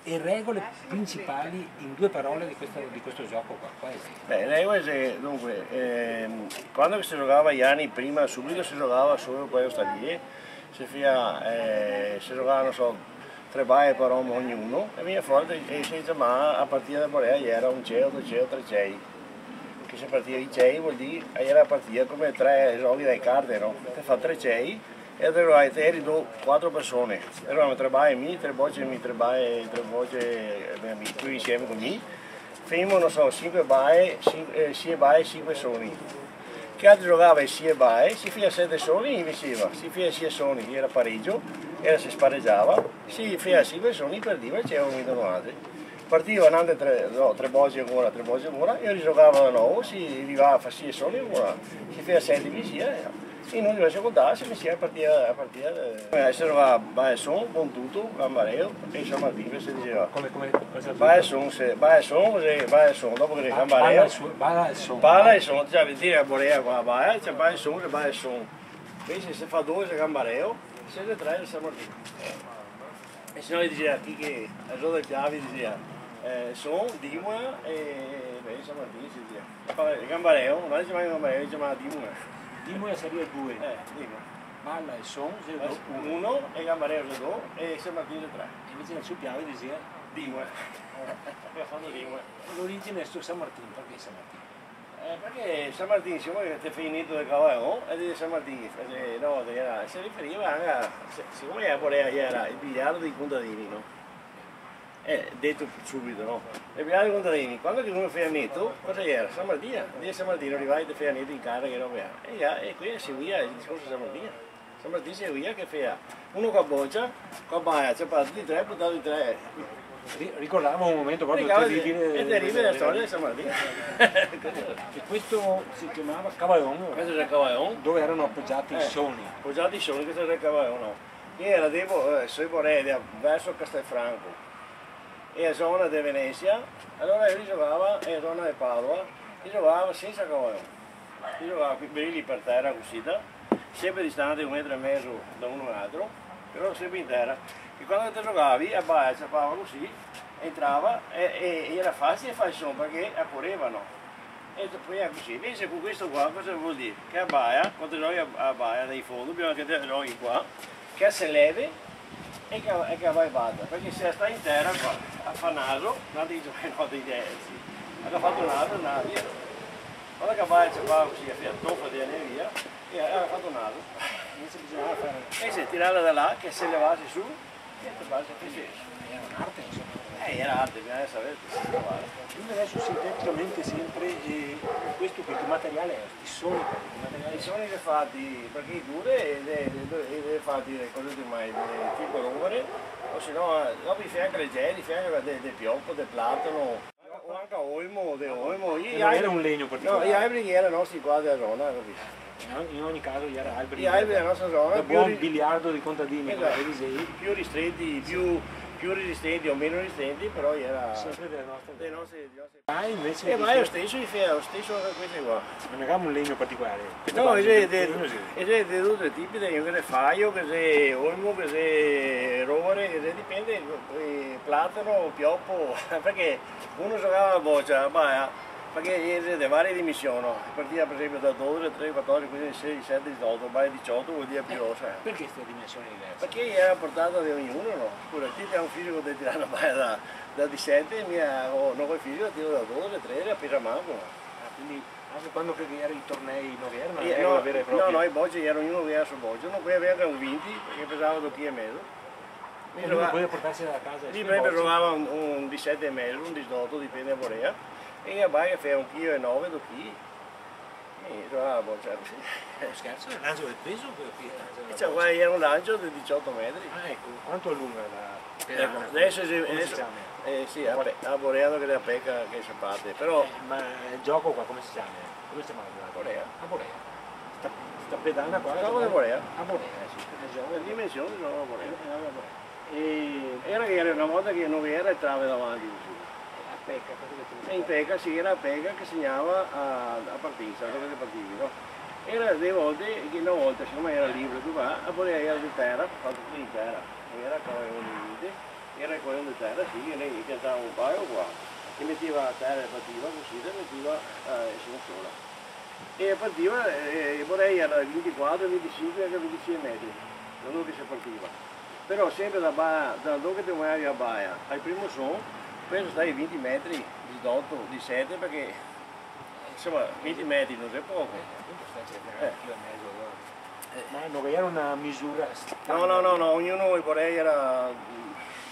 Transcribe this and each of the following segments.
E regole principali in due parole di questo gioco qua? Quali? Beh, le regole, dunque, quando si giocava gli anni prima, subito si giocava solo questo lì, si giocava, non so, 3 baie per uomo ognuno, e veniva fuori e si chiamava a partire da Borea, era un ceo, 2 ceo, 3 cei. Che se partiva i cei vuol dire, era partita come 3 giochi dai carte, no? Te fa 3 cei, e eri 4 persone, eravamo 3 baie mi, 3 bocce mi, 3 baie, 3 bocce qui insieme con me. Fino, non so, 5 baie, 5 soni. Che altro giocava i 6 baie, si fia 7 soni e vinceva, si fia 6 soni era pareggio, si spareggiava, si fia 5 soni perdiva e c'era un vinto altri. Partiva andando 3 bocce ancora, e rigiocava da nuovo, si arrivava a fare 6 soni ancora, si fia 7 vinceva. E non doveva contare, si iniziava a partire. Si trovava Baia Son, Bontuto, Gambareo e San Martino, si diceva. Baia Son, dopo che Gambareo. Bala e Son, cioè dire a Borea qua a Baia, c'è Baia Son e Baia Son. Invece se fa 2 è Gambareo, se ne 3 è San Martino. E se no gli diceva chi che, a giorno del chiavi diceva Son, Dimona e San Martino si diceva. Gambareo, non si chiamava Gambareo, si chiamava Dimona. Dimola sarebbe 2. Dimo. Balla e Son, 1 e Gambareo 2 e San Martino 3. E invece nel suo piave diceva Dimo. Ha fatto Dimo. L'origine è su San Martino, perché San Martino? Perché San Martino, siccome è finito del cavallo, è di San Martino, no, si riferiva anche a, siccome era il biliardo dei contadini, no? Detto subito, no? Il biliardo dei contadini, quando uno feia netto, cosa era? San Martino, di San Martino arrivava e feia netto in casa che roba era. E qui seguiva il discorso di San Martino. San Martino seguiva che feia uno con boccia, con baia, c'è passato di 3, buttato di 3. Ricordavamo un momento proprio terribile. È terribile la storia di San Martino. E questo si chiamava Cavallon. Questo era il Cavallon. Dove erano appoggiati i soni. Appoggiati i soni, questo era il Cavallon, no. Che era verso Castelfranco e a zona di Venezia, allora io giocava in zona di Padova, io giocava senza Cavallon. Io giocavo qui lì per terra così, sempre distante 1,5 metri da uno all'altro, però sempre in terra. E quando te giocavi a Baia si faceva così, entrava e era facile fare il suono perché accorrevano. E poi è così. Invece con questo qua cosa vuol dire? Che a Baia, quando giochi a Baia dai fondi, bisogna che te giochi qua, che se leve e che vai vada. Perché se sta in terra qua, a fa naso, non ti giochi no di diversi. Ha fatto un naso, via. Quando che a Baia si fa così, a fiattofa di via, e ha fatto un naso. Invece bisognava fare. E se tirarla da là, che se levasse su, era un'arte, insomma. Era arte, bisogna sapere che si trovava. Quindi adesso sinteticamente sempre questo che materiale è? I soni? I soni li fatti perché i dure e fatti le cose mai tipo rovere, o se no dopo i fianchi leggeri, i fianchi del pioppo, del platano, o anche olmo, non era un legno particolare? No, gli alberi erano nostri qua della zona, capisci? In ogni caso gli alberi della nostra zona, da buon biliardo di contadini, più ristretti, più resistenti o meno resistenti, però era sempre delle nostre. Invece ma è lo stesso, lo stesso queste qua. Non avevamo un legno particolare. No, è di tutti i tipi, che se faio, che se olmo, che se rovere, che se dipende, platano, pioppo, perché uno giocava a boccia, perché è varie dimensioni, partiva per esempio da 12, 13, 14, 15, 16, 17, 18, vai 18 vuol dire più rossa. Perché queste dimensioni diverse? Perché era portata di ognuno, no? Pure ti è un fisico di tirare una baia da 17, non quel fisico tiro da 12, 13, a Piramano. Quindi anche quando erano i tornei non erano una regola vera e propria? No, i bocci erano ognuno che era sul boccio, non poteva avere un 20 perché pesava 2,5 kg. Ognuno poteva portarsi da casa? Lì per trovava un 17,5, un 18, dipende da Borea. E a Baia fa 1,9 kg, 2 kg. E trovava boccia così. Scherzo, è l'angelo del peso? Era un lancio di 18 metri. Ah, ecco, quanto è lunga la adesso sì, a Boreano che è la pecca che si parte, però... ma il gioco qua come si chiama? Come si chiama? A Borea. A Borea. Sta pedana qua? Gioco di Borea. A Borea, sì. Le dimensioni sono a Borea. Era una volta che non era il trave davanti così. In pecca, sì, era la pecca che segnava a partenza, dove partivi, no? Era delle volte che una volta, siccome era libero, tu va, a Borea era di terra, fatto tutto in terra, era come un limite, era il coglione di terra, sì, e lei piantava un paio qua, e metteva a terra e partiva così, e metteva sulla sola. E partiva, vorrei era 24, 25 anche 26 metri, da dove si partiva. Però sempre da dove ti muovi a Baia al primo son, penso stai 20 metri di 8, di 7, perché insomma 20 metri non è poco. Ma non era una misura No, ognuno vorrei era,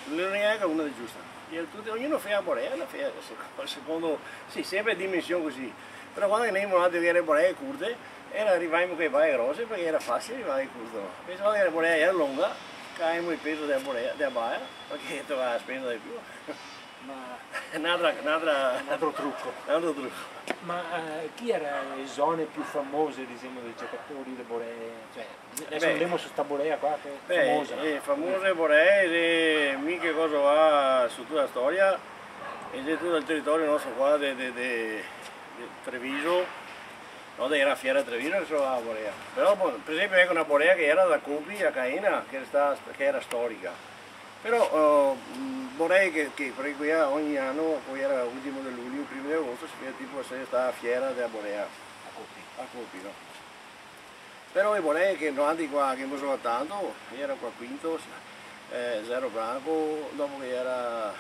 non era una di giusta. Ognuno faceva Borea, secondo, sì, sempre dimensione così. Però quando noi abbiamo fatto le Borea corte, arrivavamo con le Borea grosse perché era facile arrivare corto. Invece quando la Borea era lunga, caivamo il peso della Borea, della Baia, perché doveva spendere di più. Ma un altro trucco. Ma chi erano le zone più famose, diciamo, dei giocatori di Borea? Cioè, adesso andiamo su sta Borea qua che è famosa. Famose Borea, mica cosa va su tutta la storia, e tutto il territorio nostro qua di Treviso, no, era Fiera Treviso che trovava Borea. Però per esempio ecco una Borea che era da Cupi a Caina, che era storica. Però vorrei che per qui ogni anno, poi era l'ultimo di luglio, il primo di agosto, si vede tipo questa fiera della Borea a Cupi, no? Però vorrei che noi qua che abbiamo giocato tanto, era qua quinto, zero branco, dopo che era,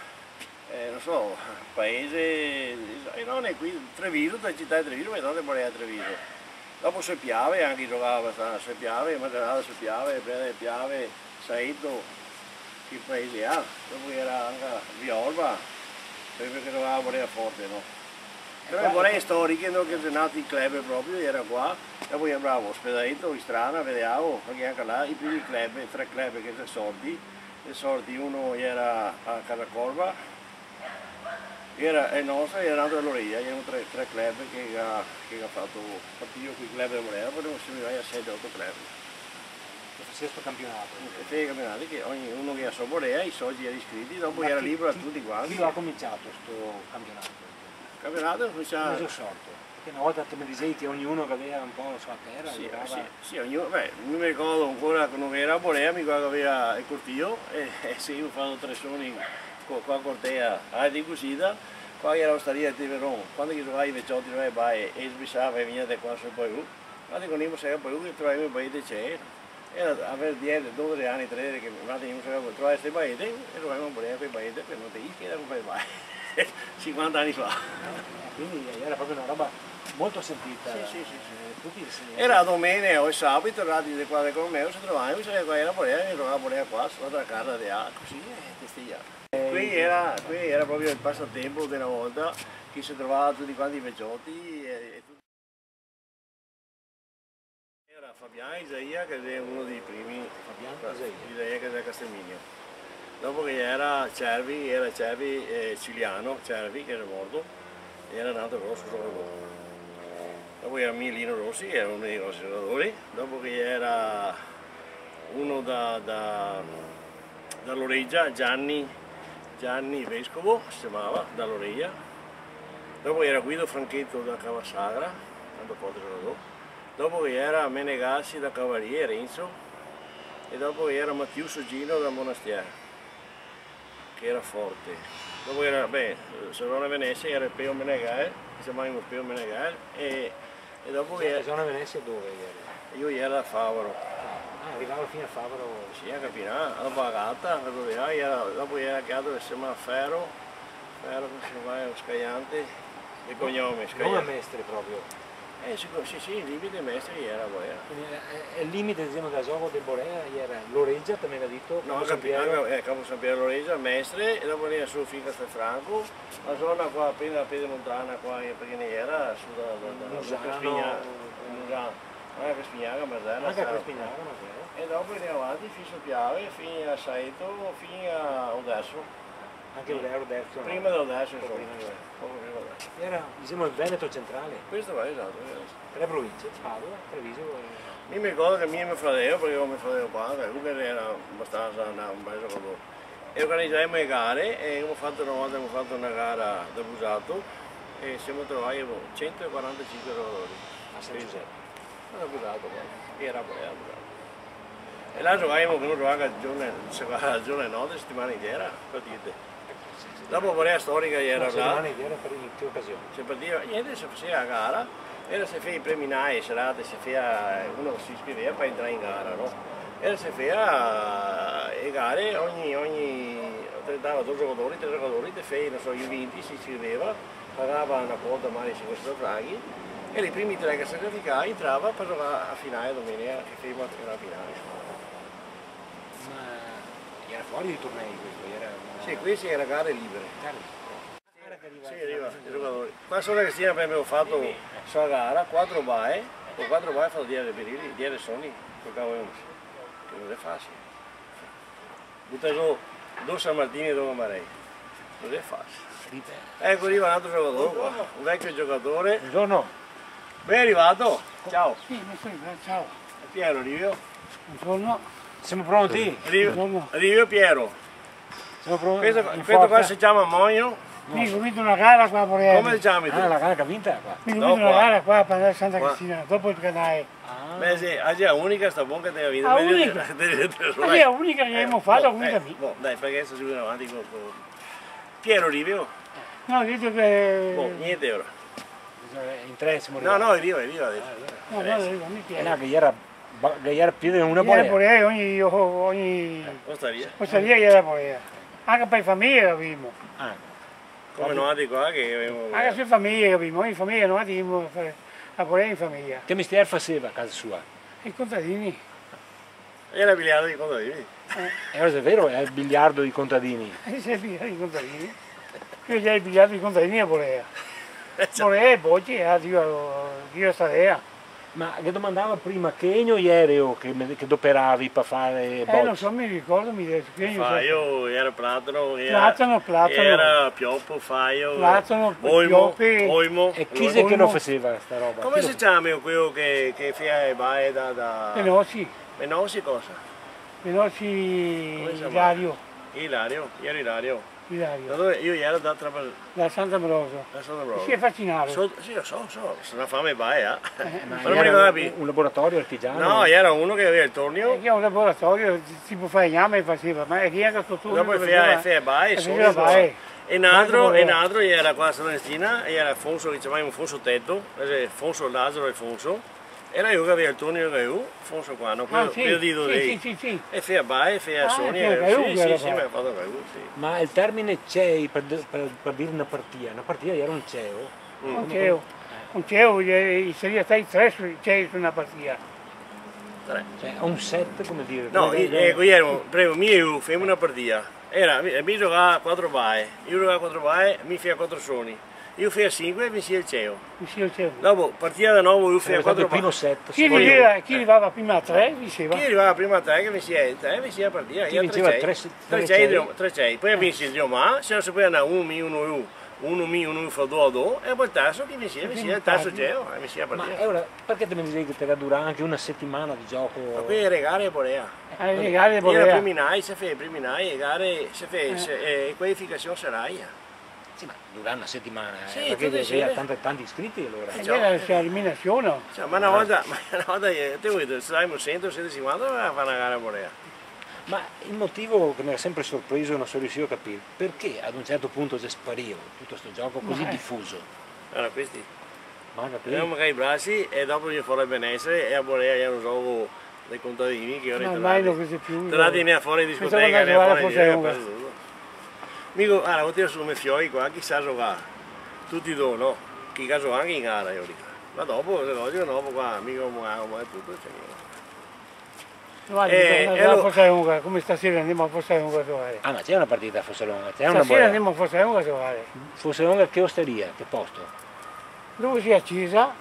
non so, paese, e non è qui, Treviso, da città di Treviso, ma non è Borea a Treviso. Dopo Seppiave, anche giocava abbastanza, Seppiave, Macerata Seppiave, Breda Piave, Saito, che paese ha, dopo era anche Violva, perché doveva Borea forte, no? Però Borea storiche, no, che sono nati i club proprio, era qua, dopo era bravo, Ospedaleto, Istrana, vedevo, perché anche là i primi club, 3 club che sono sorti, uno era a Casacorva, era il nostro e era nato all'Oreia, erano 3 club che ha fatto partito con i club di Borea, poi siamo arrivati a 7-8 club. Questo campionato. Sì, campionati che ognuno che ha sua Borea, i soci erano iscritti, dopo era libero a tutti quanti. Chi lo ha cominciato questo campionato? Il campionato cominciava. Come è sorto? Perché una volta che mi dicevi che ognuno che aveva un po' la sua terra, sì, ognuno, non mi ricordo ancora che non era a Borea, mi ricordo che aveva il cortile e sì, ho fatto 3 soni qua a Cortea, di Cusida, qua era osteria di Teveron, quando trovai i vecchiotti e sbissava e veniva da qua su Paiù, quando con i sei a Paiù che trovai il paese c'è. Era avere 10, 12 anni, 13 che non abbiamo trovato questi paesi e dovevamo Borea quei paesi per non dire che era un paese 50 anni fa. Quindi era proprio una roba molto sentita. Sì. Era domenica o sabato, tornati di qua con me, ci trovavamo, qua era Borea, mi trovavo Borea qua, sotto la casa di A, così e qui era proprio il passatempo di una volta che si trovava tutti quanti i vecchiotti. Fabiano Isaia che è uno dei primi, Isaia che è da Castelmigno. Dopo che era Cervi Ciliano, Cervi che era morto, e era nato Rosso Giocatore. Dopo era Milino Rossi, che era uno dei nostri giocatori. Dopo che era uno dall'Oreggia, Gianni Vescovo, si chiamava, dall'Oreggia. Dopo era Guido Franchetto da Cavasagra, tanto forte giocatore. Dopo che era Menegassi da Cavaliere, Renzo, e dopo che era Mattiu Sogino da Monastiere, che era forte. Dopo era, Serona Venezia era il Peo Menegal, si chiamava Peo Menegal, e dopo che era... Serona Venezia dove eri? Io ero a Favaro. Arrivavo fino a Favaro? Sì, a Capinà, alla Bagata, dopo era chiamato che si chiamava Ferro che si chiamava Scagliante, il cognome Scagliante. Non a Mestre proprio? Sì, il limite Mestre era Borea. Il limite diciamo, da gioco del Borea era l'Oreggia, te mi aveva detto? No, Capo San Piero l'Oreggia, Mestre, e dopo era su fino a Castelfranco, la zona qua appena a Piedemontana, qua perché ne era su da Crespignano, anche a Crespignano, Marzella. Anche a Crespignano, Marzella. E dopo andiamo avanti fino a Piave, fino a Saeto, fino a Odesso. Anche Odesso? Prima di Odesso, insomma. Era diciamo il Veneto centrale. Questo va, esatto. 3 province, Padova, Treviso Io mi ricordo che mio fratello, perché io mio fratello qua, lui era abbastanza un bel giocatore. E organizzavamo le gare e una volta abbiamo fatto una gara da Busato e siamo trovati 145 giocatori. a San Giuseppe. Da Busato, era Busato. E là giocavamo, uno giocava il giorno e notte, settimana intera, partite. Dopo Borea Storica era là. Settimana intera per che occasione? Si partiva, niente, si faceva a gara, era se feia i preminai, serate, si feia, uno si iscriveva per entrare in gara, no? Era se feia le gare, dava 2 giocatori, 3 giocatori, te feia, non so, i 20, si iscriveva, pagava una quota magari 500 fraghi, e i primi 3 che si qualificavano entrava per giocare a finale domenica, che feia la finale. Era fuori di tornei questo? Era una... Sì, queste erano gare libere. Sì, arriva, i giocatori. Qua solo Cristina abbiamo fatto sua gara, 4 baie, con 4 baie fatto dietro perili, dietro soni, giocavamo, che non è facile. Buttato 2 San Martino e 2 Marei, non è facile. Ecco arriva un altro giocatore qua, un vecchio giocatore. Buongiorno. Ben arrivato, ciao. Sì, ciao. È Piero, arrivo. Buongiorno. Siamo pronti? Arrivo Piero. Siamo pronti? Questo qua si chiama Mogno. Sì, ho vinto una gara qua a Borea. Come si chiami tu? Ah, la gara che ha vinta qua. Ho vinto una gara qua per andare a Santa Cristina, dopo il canale. Beh sì, oggi è l'unica sta buona che te la vita. Ah, unica? Sì, è l'unica che abbiamo fatto, l'unica lì. Dai, perché adesso si viene avanti con... Piero arrivo? No, ho detto che... Niente ora. In 3 siamo No, arrivati. no, arrivo adesso. No, mi piace. No, che era più di una Era Borea. Borea, ogni Osteria. osteria era Borea. Anche per famiglie capimo. Come non di qua che avevo... Anche per famiglie capimo, ogni famiglia non abbiamo a Borea in famiglia. Che mestiere faceva a casa sua? I contadini. Era biliardo di contadini. Era vero, è il biliardo di contadini. Sì, il biliardo di contadini. Io già il biliardo di contadini a Borea. Borea e Bocci, io starea. Ma che domandava prima che egno aereo che doperavi per fare bocce? Non so, mi ricordo, mi detto che Faio, era platano, era pioppo, faio, platano, oimo. E chi è che lo faceva sta roba? Come si chiama quello che fa i baie da... Penossi. Penossi cosa? Penossi Ilario. Ilario, ero Ilario. Ilario. Io ero da Santa Ambrosio. Da Santa Ambrosio. Si è fascinato. Sì, lo so, se la fame baia. Ma non mi ricordo un laboratorio artigiano? No, era uno che aveva il tornio. Che è un laboratorio, tipo faigname faceva, ma è che era tutto. Dopo fa baie, e un altro era qua a Sant'Agnestina, era Afonso, che chiamavamo Afonso Tetto, Afonso Lazzaro e Afonso. Era io che aveva il tornio che io, Afonso qua, no? Quello di Dodei. Sì. E fa baie, fa Sonia. Sì, mi ha fatto quello, sì. Ma il termine CEI per dire una partita era un CEO? Un CEO, sarebbe stati 3 CEI su una partita. Cioè un set, come dire? No, ecco, prego, io facciamo una partita. Mi giocava 4 baie, io giocavo 4 baie, mi fa 4 soni. Io fai a 5 e mi sia il CEO. Dopo, partita da nuovo, io fai a 4 primo set. Chi arrivava prima a 3 vinceva? Chi arrivava prima a 3 che mi sia il 3, mi sia partita. Chi vinceva 3 CEI. Poi vince il Diomà, se non si può andare 1 fa 2 a 2 e poi il terzo che mi sia il terzo CEO e mi sia partita. Ma ora, perché te mi dici che te dura anche una settimana di gioco? Ma qui è regare a Borea. Le gare Borea. Era preminai, se fa preminai e gare, se fa qualificazione seraia. Sì, ma dura una settimana, sì, perché ha tanti iscritti allora. Era l'eliminazione. Cioè, ma una volta te vuoi, saremo 100, 150 a fare una gara a Borea. Ma il motivo che mi ha sempre sorpreso e non sono riuscito a capire, perché ad un certo punto si spariva tutto questo gioco così diffuso? Allora questi, abbiamo i bracci e dopo gli fuori il benessere e a Borea era un gioco dei contadini che ora tornati ne fuori in discoteca, ne fuori in giro. Mico, allora, io sono come fiori qua, chi sa giocare? Tutti e due, no? Chi sa giocare anche in gara, io dico. Ma dopo, dopo qua, mica come è tutto, Guarda, come stasera andiamo a Fossalonga a giocare. Ah, ma c'è una partita a Fossalonga? Stasera andiamo a Fossalonga a giocare. Fossalonga che osteria? Che posto? Dove si è accesa,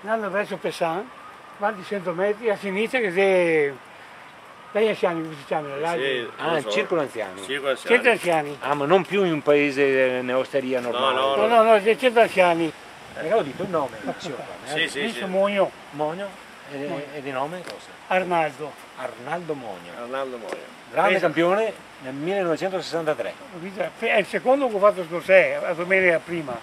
andando verso Pessan, avanti 100 metri, a sinistra che c'è... Dagli anziani, come si chiama? Il circolo anziani. Centro anziani. Ah, ma non più in un paese osteria normale? No, c'è centro anziani. Ho detto il nome. Sì. Mogno. Mogno? E di nome cosa? Arnaldo. Arnaldo Mogno. Grande campione nel 1963. È il secondo che ho fatto scorsè, la domenica prima.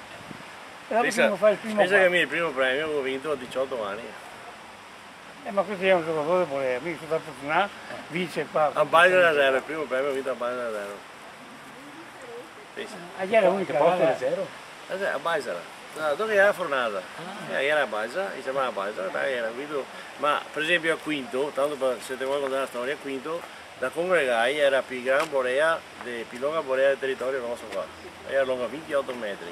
Pensa che il primo premio che ho vinto a 18 anni. Ma questo è un giocatore di Borea, mica sono stato fortunato, vince qua. A Baisa 0, il primo premio vinto a Baisa 0. Ieri era l'unica posto volta. di zero. A Baisa. Dove era fornata? Era a Baisa, si chiamava Baisa, era vinto. Ma per esempio a Quinto, tanto per, se ti vuoi contare la storia, a Quinto, da Congregai era la più grande borea, più lunga borea del territorio nostro qua. Era lunga 28 metri.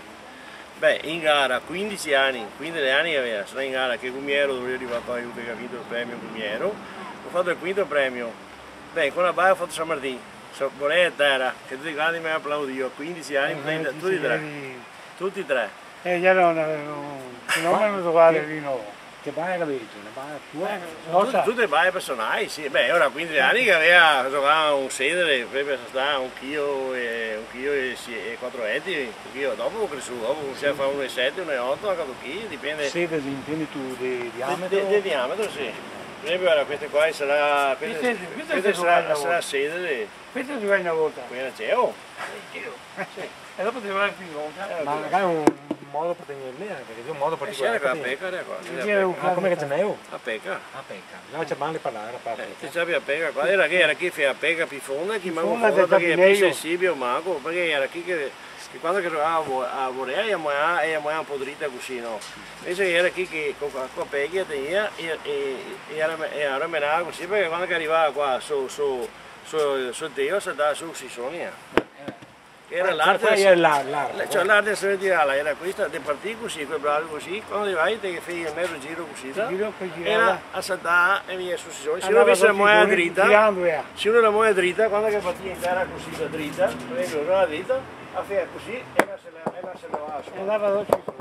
Beh, in gara 15 anni che aveva, sono in gara che Gumiero dove è arrivato aiuto che ha vinto il premio Gumiero, ho fatto il quinto premio. Beh, con la Baia ho fatto San Martino, borea e terra, che tutti quanti mi hanno applaudito, 15 anni, tutti e tre. Tutti e tre. Ieri era un fenomeno trovare lì nuovo. Che baia avevi? Una baia tua? Tutte le baie personali, sì. Beh, ora 15 anni che aveva giocato un sedere, per stare un chilo e 4 etti, un chilo dopo ho cresciuto, dopo cominciava a fare 1,7, 1,8, anche 2 kg, dipende. Sede intendi tu di diametro? Di diametro, sì. Per esempio era queste qua, sarà sedere. Questo si va una volta. Quella c'è, oh. E dopo ti vai più volta. Ma magari un modo per tenerle, perché è un modo particolare. C'era la pecca, era qua. Come che ce n'è? A pecca. A pecca. No, c'è male parlare a parte. Se c'è la pecca qua, era chi fa la pecca più fonda, chi manca fonda perché è più sensibile o mago, perché era chi che quando giocava a Borea era un po' dritta così, no? Invece era chi che con la pecca tenia e era menata così, perché quando arrivava qua su Dio si andava su Sisonia. Era l'arte della Svedierala, era questa, di partire così, quel bravo così, quando arrivavi te fai il mezzo giro così, era a saltare e via su Sisonia. Se uno avesse la moeda dritta, quando partiva in terra così da dritta, per esempio la dritta, a fare così e non se levava su.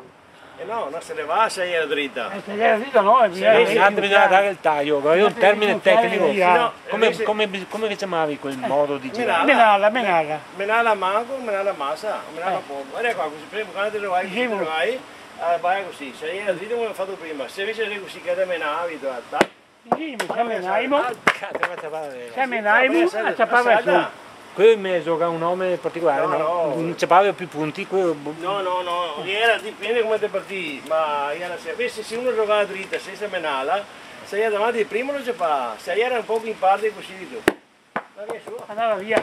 E no, non se levava se era dritta. Se era dritta no, bisogna dare il taglio, è un termine tecnico. Come chiamavi quel modo di girare? Menala. Menala manco, menala massa, menala poco. Era qua così, prima quando ti trovai, vai così, se era dritta come ho fatto prima, se invece era così che era menavi, sì, se menaimo, a ciappava su. Qui mi gioca un nome particolare, no? Non c'è più punti? No, era, dipende come te partì, ma era, se uno giocava dritta senza menala, se era davanti il primo non c'è pa, se era un po' in parte così di tu. Andava via.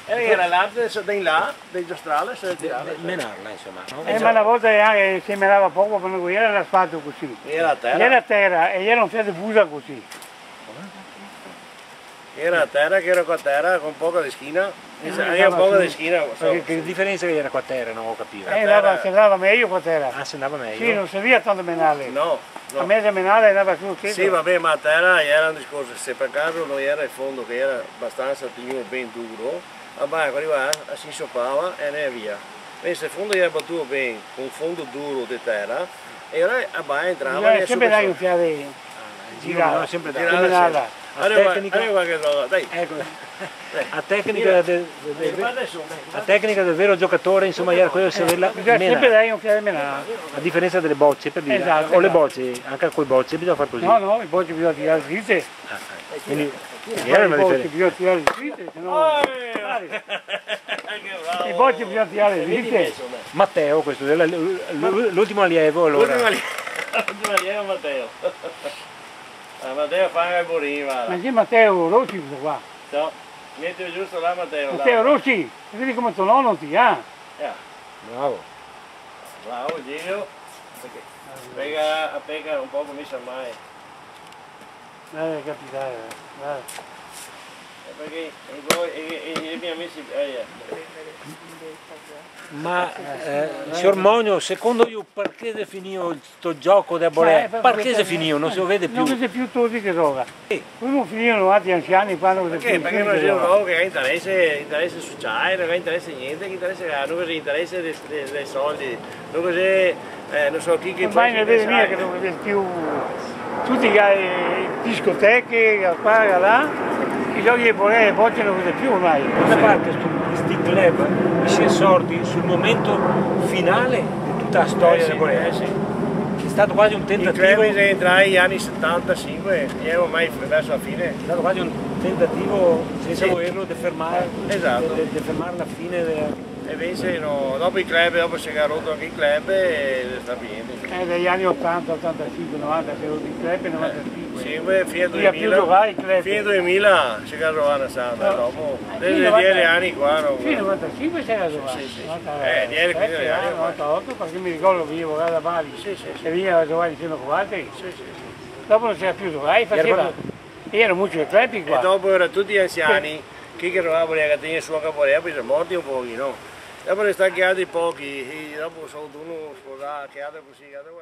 Era l'arte da in là, del giostrale, se tirava. Menarla insomma. No? Ma una volta si menava poco, quando era l'asfalto così. Era a terra. Era a terra e era un fiato busa così. Era a terra, che era qua a terra, con poco di schina. Aveva poco di schina. Che differenza che era qua a terra, non ho capito. Si andava meglio qua a terra. Ah, si andava meglio? Sì, non serviva tanto menale. No. A me se menale andava su stesso. Sì, vabbè, ma a terra era un discorso, se per caso non era il fondo che era abbastanza ben duro, quando arrivava, si soppava e ne via. Se il fondo era battuto bene, con un fondo duro di terra, e ora entrava e sempre dai un fiare girare, sempre dai. A tecnica del vero giocatore, insomma, era quello di saperla menare. A differenza delle bocce, per dire. Esatto, o le bocce, anche con le bocce bisogna fare così. No, le bocce bisogna tirare dritte. Quindi era una differenza. Bisogna tirare dritte, se no... Le bocce bisogna tirare dritte. Matteo, questo è l'ultimo allievo allora. L'ultimo allievo Matteo. Matteo fa il burino. Ma c'è Matteo Rossi questo qua. No, metti giusto là Matteo. Matteo Rossi, vedi come tuo nonno ti ha. Bravo. Bravo Gino. Pega un po' come sa mai. Capitale. Perché i miei amici... Ma signor Monio, secondo you perché definivo questo gioco da Borea? Perché si finì? Non si vede più. Non si vede più tutti che gioca. Come finivano altri anziani quando si perché? Perché non c'è un gioco che ha interesse sociale, non ha interesse niente, che non ha interesse dei soldi, non c'è, non so chi che... Ormai ne vede mia che non vede più tutti le discoteche, qua e là. I giochi di Borea e bocce non vede più ormai. Una parte questi club si è sorti sul momento finale di tutta la storia del Borea. È stato quasi un tentativo. Il club entrò negli anni 75 e ormai verso la fine. È stato quasi un tentativo, senza volerlo, di fermare, esatto. di fermare la fine E invece no, dopo i club, dopo si è rotto anche il club e sta bene. Dagli anni 80, 85, 90 si è rotto il club e 95. Sì, fino al Più 2000, giocare il club. fino al 2000 si è trovato sana, dopo fino dei al 10 anni qua. No, fino al 95 si era giocato. Sì, sì. 97 anni, 98, perché mi ricordo che io giocavo da Bari e veniva a giocare insieme con altri. Dopo non c'era più giocare, faceva. Erano molti club qua. E dopo erano tutti anziani, chi che trovava la catena in sua caporea, poi sono morti un po', no? Dopo ne stanno chiamati pochi, e dopo sono uno sposato, che altro così, che altro